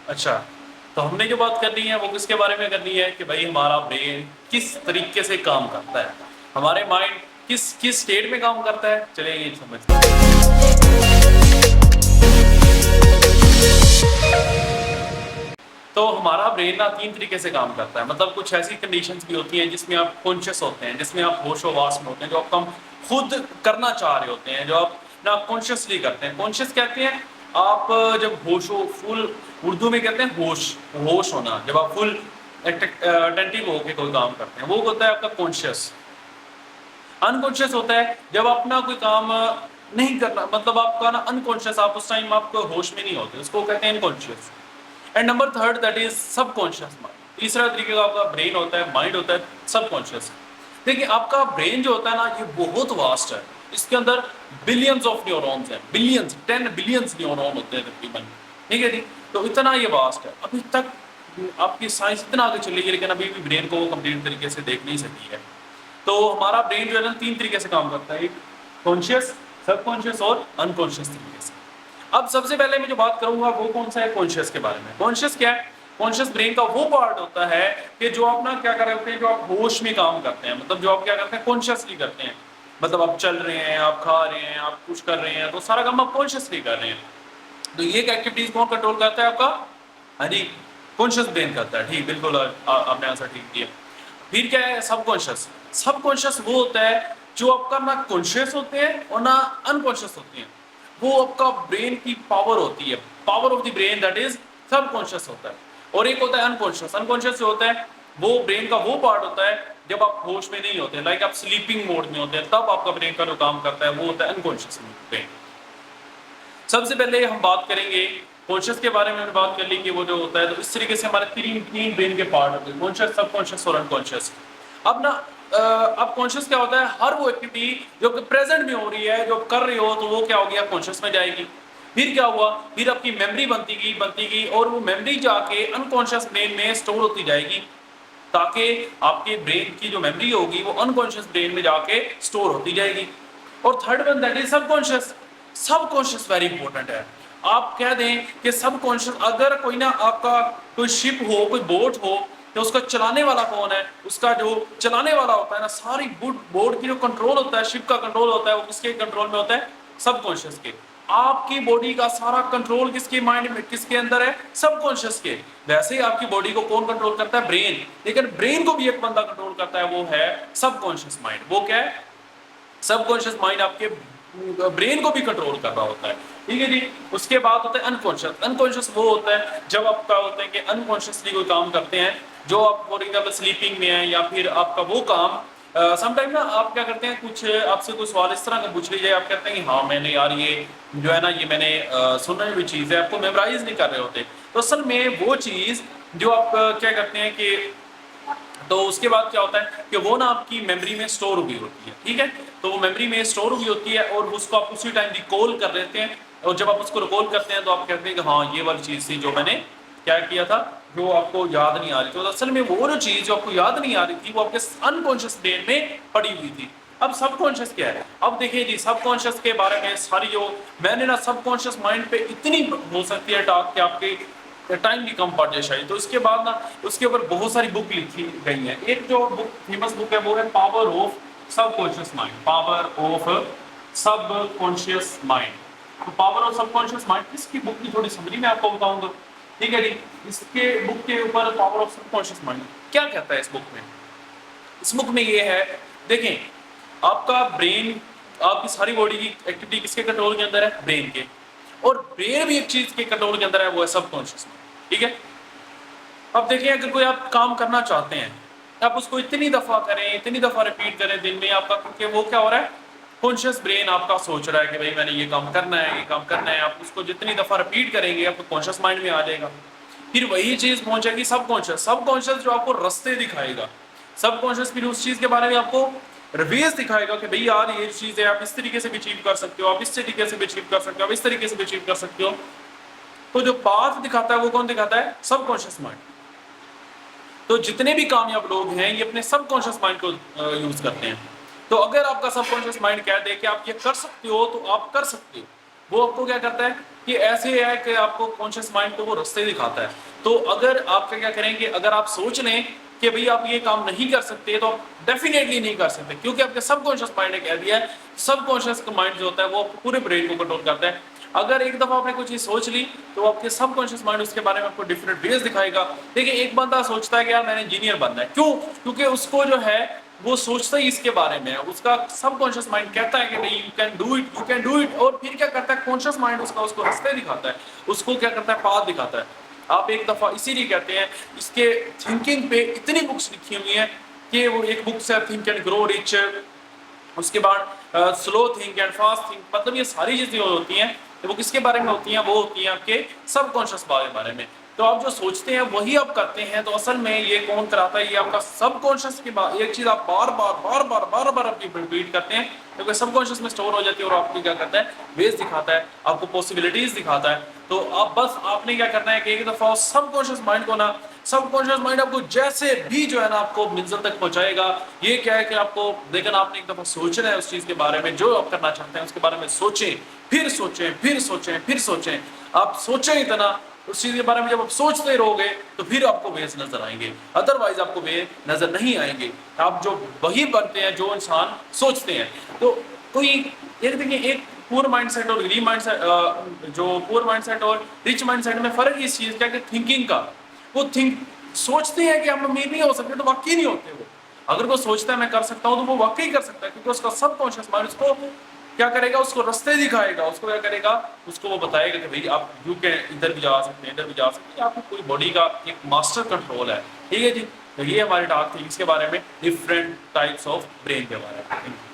अच्छा, तो हमने जो बात करनी है वो किसके बारे में करनी है कि भाई हमारा ब्रेन किस तरीके से काम करता है, हमारे माइंड किस किस स्टेट में काम करता है, चलिए ये समझते हैं। तो हमारा ब्रेन ना 3 तरीके से काम करता है, मतलब कुछ ऐसी कंडीशंस भी होती हैं जिसमें आप कॉन्शियस होते हैं, जिसमें आप होश-ओ-वास में होते हैं, जो आप काम खुद करना चाह रहे होते हैं, जो आप ना कॉन्शियसली करते हैं। कॉन्शियस कहते हैं आप जब होशो फुल उर्दू में कहते हैं होश, होश होना, जब आप फुल अटेंटिव होके कोई काम करते हैं, वो होता है आपका कॉन्शियस। अनकॉन्शियस होता है जब आप ना कोई काम नहीं करना, मतलब आपका ना अनकॉन्शियस, आप उस टाइम आप होश में नहीं होते, उसको कहते हैं unconscious. And number third that is subconscious mind. तीसरा तरीके का आपका ब्रेन होता है, माइंड होता है सबकॉन्शियस। देखिए आपका ब्रेन जो होता है ना ये बहुत वास्ट है, इसके अंदर बिलियंस ऑफ न्यूरॉन्स हैं, बिलियंस 10 बिलियंस न्यूरॉन होते हैं तकरीबन, ठीक है जी। तो इतना ये वास्ट है, अभी तक आपकी साइंस इतना आगे चली गई लेकिन अभी भी ब्रेन को वो कंप्लीट तरीके से देख नहीं सकी है। तो हमारा ब्रेन जो है ना 3 तरीके से काम करता है, एक कॉन्शियस, सबकॉन्शियस और अनकॉन्शियस तरीके से। अब सबसे पहले मैं जो बात करूंगा वो कौन सा है, कॉन्शियस के बारे में। कॉन्शियस क्या है? कॉन्शियस ब्रेन का वो पार्ट होता है कि जो आप ना क्या कर रहे होते हैं, जो आप होश में काम करते हैं, मतलब जो आप क्या करते हैं कॉन्शियसली करते हैं, मतलब आप चल रहे हैं, आप खा रहे हैं, आप कुछ कर रहे हैं, तो सारा काम आप कॉन्शियसली कर रहे हैं। तो ये एक्टिविटीज कौन कंट्रोल करता है आपका? हाँ जी, कॉन्शियस ब्रेन करता है, ठीक, बिल्कुल आपने आंसर ठीक दिया। फिर क्या है सबकॉन्शियस? सबकॉन्शियस वो होता है जो आपका ना कॉन्शियस होते हैं और ना अनकॉन्शियस होते हैं, वो आपका ब्रेन की पावर होती है, power of the brain that is subconscious होता है। और एक होता है अनकॉन्शियस। अनकॉन्शियस जो होता है वो ब्रेन का वो पार्ट होता है जब आप होश में नहीं होते, लाइक आप स्लीपिंग मोड में होते हैं, तब आपका ब्रेन का जो काम करता है वो होता है अनकॉन्शियस ब्रेन। सबसे पहले हम बात करेंगे कॉन्शियस के बारे में, हमने बात कर ली कि वो जो होता है, तो इस तरीके से हमारे तीन तीन ब्रेन के पार्ट होते हैं, कॉन्शियस, सबकॉन्शियस और अनकॉन्शियस। अब ना अब कॉन्शियस क्या होता है, हर वो एक्टिविटी जो प्रेजेंट में हो रही है, जो कर रहे हो, तो वो क्या होगी, आप कॉन्शियस में जाएगी। फिर क्या हुआ, फिर आपकी मेमोरी बनती गई और वो मेमोरी जाके अनकॉन्शियस ब्रेन में स्टोर होती जाएगी, ताकि आपके ब्रेन की जो मेमोरी होगी वो अनकॉन्शियस ब्रेन में जाके स्टोर होती जाएगी। और third one that is subconscious. Subconscious very important है। आप कह दें कि सबकॉन्शियस, अगर कोई ना आपका कोई शिप हो, कोई बोट हो, तो उसका चलाने वाला कौन है, उसका जो चलाने वाला होता है ना, सारी बोट की जो कंट्रोल होता है, शिप का कंट्रोल होता है, वो किसके कंट्रोल में होता है, सबकॉन्शियस के। आपकी बॉडी का सारा कंट्रोल किसके माइंड में, किसके अंदर है, सबकॉन्शियस के। वैसे ही आपकी बॉडी को कौन कंट्रोल करता है, ब्रेन, लेकिन ब्रेन को भी एक बंदा कंट्रोल करता है, वो है सबकॉन्शियस माइंड। वो क्या है, सबकॉन्शियस माइंड आपके ब्रेन को भी कंट्रोल कर रहा होता है, ठीक है जी। उसके बाद होता है अनकॉन्शियस। अनकॉन्शियस वो होता है जब आपका होता है कि अनकॉन्शियसली कोई काम करते हैं, जो आप फॉर एग्जाम्पल स्लीपिंग में है, या फिर आपका वो काम समटाइम ना आप क्या करते हैं, कुछ आपसे कोई सवाल इस तरह का पूछ लीजिए, आप कहते हैं कि हाँ मैंने यार ये जो है ना, ये मैंने सुना हुई चीज़ है, आपको मेमोराइज नहीं कर रहे होते, तो असल में वो चीज़ जो आप क्या करते हैं कि, तो उसके बाद क्या होता है कि वो ना आपकी मेमोरी में स्टोर हुई होती है, ठीक है। तो वो मेमोरी में स्टोर हुई होती है और उसको आप उसी टाइम रिकॉल कर लेते हैं, और जब आप उसको रिकॉल करते हैं तो आप कहते हैं कि हाँ ये वाली चीज़ थी जो मैंने क्या किया था, जो आपको याद नहीं आ रही थी। तो असल में वो जो चीज़ जो आपको याद नहीं आ रही थी वो आपके अनकॉन्शियस ब्रेन में पड़ी हुई थी। अब सबकॉन्शियस क्या है, अब देखिए जी, सबकॉन्शियस के बारे में सारी जो मैंने ना, सबकॉन्शियस माइंड पे इतनी हो सकती है टॉक कि आपके टाइम की कम पड़ जाए शायद। तो इसके बाद ना उसके ऊपर बहुत सारी बुक लिखी गई हैं। एक जो बुक फेमस बुक है वो है power of subconscious mind, power of subconscious mind. तो पावर ऑफ सबकॉन्शियस माइंड इसकी बुक की थोड़ी समरी मैं आपको बताऊंगा, ठीक है जी। इसके बुक के ऊपर पावर ऑफ सबकॉन्शियस माइंड क्या कहता है इस बुक में, इस बुक में ये है, देखें आपका ब्रेन, आपकी सारी बॉडी की एक्टिविटी किसके कंट्रोल के अंदर है, ब्रेन के। और ब्रेन भी एक चीज के कंट्रोल के अंदर है, वो है सबकॉन्शियस माइंड, ठीक है। अब देखिए अगर कोई आप काम करना चाहते हैं, आप उसको इतनी दफा करें, इतनी दफा रिपीट करें दिन में आपका, क्योंकि वो क्या हो रहा है, कॉन्शियस ब्रेन आपका सोच रहा है कि भाई मैंने ये काम करना है, ये काम करना है, आप उसको जितनी दफा रिपीट करेंगे आपको कॉन्शियस माइंड में आ जाएगा। फिर वही चीज पहुंचेगी सबकॉन्शियस। सबकॉन्शियस जो आपको रास्ते दिखाएगा, सबकॉन्शियस फिर उस चीज के बारे में आपको रिव्यूज दिखाएगा कि भाई यार ये चीज है, आप इस तरीके से भी अचीव कर सकते हो, आप इस तरीके से भी अचीव कर सकते हो, आप इस तरीके से भी अचीव कर सकते हो। तो जो पाथ दिखाता है वो कौन दिखाता है, सबकॉन्शियस माइंड। तो जितने भी कामयाब लोग हैं ये अपने सबकॉन्शियस माइंड को यूज करते हैं। तो अगर आपका सबकॉन्शियस माइंड कह दे कि आप ये कर सकते हो, तो आप कर सकते हो। वो आपको क्या करता है कि ऐसे है कि आपको कॉन्शियस माइंड को वो रास्ते दिखाता है। तो अगर आप क्या करेंगे, अगर आप सोच लें कि भाई आप ये काम नहीं कर सकते, तो आप डेफिनेटली नहीं कर सकते, क्योंकि आपके सबकॉन्शियस माइंड ने कह दिया है। सबकॉन्शियस माइंड जो होता है वो पूरे ब्रेन को कंट्रोल करता है। अगर एक दफा आपने कोई चीज सोच ली, तो आपके सबकॉन्शियस माइंड उसके बारे में आपको डिफरेंट वेज दिखाएगा। देखिए, एक बंदा सोचता है कि यार मैंने इंजीनियर बनना है, क्यों? क्योंकि उसको जो है वो सोचता ही इसके बारे में है। उसका सबकॉन्शियस माइंड कहता है कि नहीं, you can do it, you can do it. और फिर क्या करता है कॉन्शियस माइंड उसका, उसको रास्ते दिखाता है, उसको क्या करता है, पाथ दिखाता है। आप एक दफा इसीलिए कहते हैं, इसके थिंकिंग पे इतनी बुक्स लिखी हुई हैं कि वो एक बुक से थिंक एंड ग्रो रिच, उसके बाद slow think and fast think, मतलब ये सारी चीजें होती हैं। वो किसके बारे में होती हैं? वो होती हैं आपके सबकॉन्शियस बारे में। तो आप जो सोचते हैं वही आप करते हैं। तो असल में ये कौन कराता है? ये आपका सबकॉन्शियस की बात। एक चीज आप बार बार अपनी रिपीट करते हैं, क्योंकि सबकॉन्शियस में स्टोर हो जाती है और आपको क्या करता है, वेज दिखाता है, आपको पॉसिबिलिटीज दिखाता है। तो आप बस आपने क्या करना है कि एक दफा सबकॉन्शियस माइंड को ना, सबकॉन्शियस माइंड आपको जैसे भी जो है ना आपको मंजिल तक पहुंचाएगा। ये क्या है कि आपको देखना, आपने एक दफा सोचना है उस चीज के बारे में जो आप करना चाहते हैं, उसके बारे में सोचें, फिर सोचें, फिर सोचें, फिर सोचें। आप सोचें इतना उस चीज के बारे में, जब आप सोचते रहोगे तो फिर आपको वेज नजर आएंगे, अदरवाइज आपको वे नजर नहीं आएंगे। आप जो वही बनते हैं जो इंसान सोचते हैं। तो कोई एक देखिए, एक पुअर माइंडसेट और ग्रीन माइंडसेट, जो पुअर माइंडसेट और रिच माइंडसेट में फर्क इस चीज का कि थिंकिंग का, वो थिंक सोचते हैं कि हम अमीर नहीं हो सकते, तो वाकई नहीं होते वो। अगर वो सोचता है मैं कर सकता हूं, तो वो वाकई कर सकता है, क्योंकि उसका सबकॉन्शियस माइंड उसको क्या करेगा, उसको रास्ते दिखाएगा, उसको क्या करेगा, उसको वो बताएगा कि भाई आप यू के इधर भी जा सकते हैं, इधर भी जा सकते हैं। आपको पूरी बॉडी का एक मास्टर कंट्रोल है। ठीक है जी। तो ये हमारी टॉक थी इसके बारे में, डिफरेंट टाइप्स ऑफ ब्रेन के बारे में।